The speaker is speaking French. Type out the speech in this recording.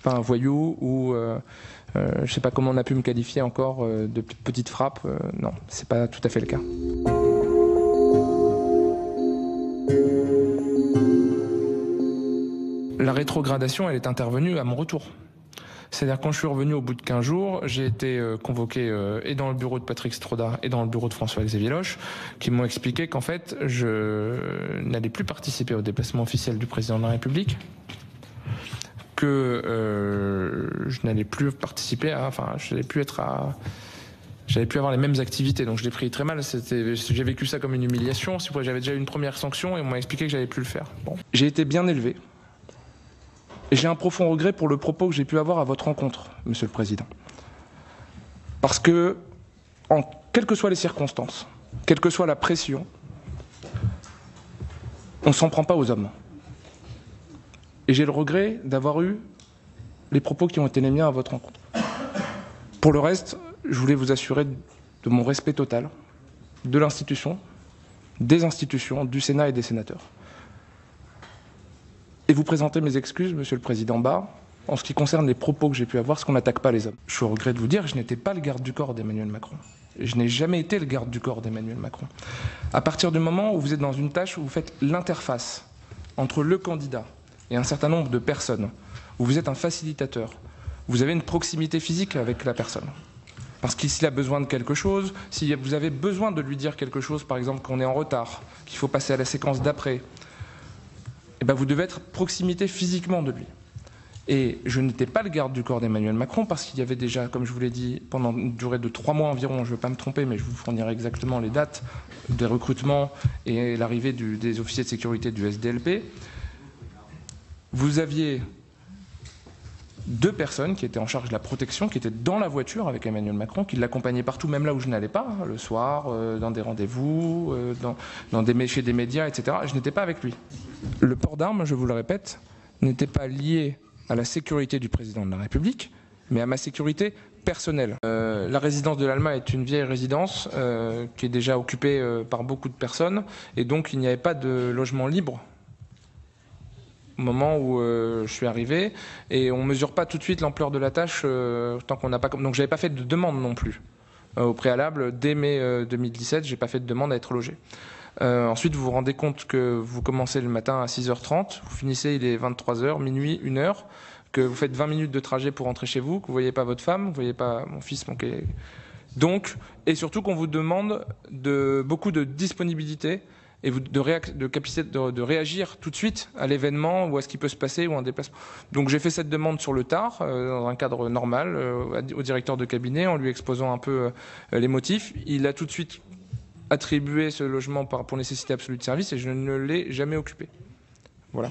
pas un voyou ou je sais pas comment on a pu me qualifier encore de petite frappe. Non, c'est pas tout à fait le cas. La rétrogradation, elle est intervenue à mon retour. C'est-à-dire quand je suis revenu au bout de 15 jours, j'ai été convoqué et dans le bureau de Patrick Stroda et dans le bureau de François-Xavier Loche, qui m'ont expliqué qu'en fait, je n'allais plus participer au déplacement officiel du président de la République, que je n'allais plus participer à, enfin, je n'allais plus être à... J'allais plus avoir les mêmes activités, donc je l'ai pris très mal. J'ai vécu ça comme une humiliation. J'avais déjà eu une première sanction et on m'a expliqué que j'allais plus le faire. Bon. J'ai été bien élevé. Et j'ai un profond regret pour le propos que j'ai pu avoir à votre rencontre, Monsieur le Président. Parce que, quelles que soient les circonstances, quelle que soit la pression, on ne s'en prend pas aux hommes. Et j'ai le regret d'avoir eu les propos qui ont été les miens à votre rencontre. Pour le reste, je voulais vous assurer de mon respect total de l'institution, des institutions, du Sénat et des sénateurs. Et vous présenter mes excuses, Monsieur le Président Bas, en ce qui concerne les propos que j'ai pu avoir, parce qu'on n'attaque pas les hommes. Je suis au regret de vous dire que je n'étais pas le garde du corps d'Emmanuel Macron. Je n'ai jamais été le garde du corps d'Emmanuel Macron. À partir du moment où vous êtes dans une tâche où vous faites l'interface entre le candidat et un certain nombre de personnes, où vous êtes un facilitateur, vous avez une proximité physique avec la personne. Parce que s'il a besoin de quelque chose, si vous avez besoin de lui dire quelque chose, par exemple qu'on est en retard, qu'il faut passer à la séquence d'après, eh bien, vous devez être proximité physiquement de lui. Et je n'étais pas le garde du corps d'Emmanuel Macron parce qu'il y avait déjà, comme je vous l'ai dit, pendant une durée de 3 mois environ, je ne veux pas me tromper, mais je vous fournirai exactement les dates des recrutements et l'arrivée des officiers de sécurité du SDLP. Vous aviez 2 personnes qui étaient en charge de la protection, qui étaient dans la voiture avec Emmanuel Macron, qui l'accompagnaient partout, même là où je n'allais pas, hein, le soir, dans des rendez-vous, chez des médias, etc. Je n'étais pas avec lui. Le port d'armes, je vous le répète, n'était pas lié à la sécurité du président de la République, mais à ma sécurité personnelle. La résidence de l'Alma est une vieille résidence qui est déjà occupée par beaucoup de personnes, et donc il n'y avait pas de logement libre au moment où je suis arrivé, et on ne mesure pas tout de suite l'ampleur de la tâche tant qu'on n'a pas... Donc j'avais pas fait de demande non plus. Au préalable, dès mai 2017, j'ai pas fait de demande à être logé. Ensuite, vous vous rendez compte que vous commencez le matin à 6h30, vous finissez, il est 23h, minuit, 1h, que vous faites 20 minutes de trajet pour rentrer chez vous, que vous ne voyez pas votre femme, vous ne voyez pas mon fils, donc, et surtout qu'on vous demande beaucoup de disponibilité et de capacité de réagir tout de suite à l'événement ou à ce qui peut se passer ou à un déplacement. Donc j'ai fait cette demande sur le tard, dans un cadre normal, au directeur de cabinet, en lui exposant un peu les motifs. Il a tout de suite attribué ce logement pour nécessité absolue de service et je ne l'ai jamais occupé. Voilà.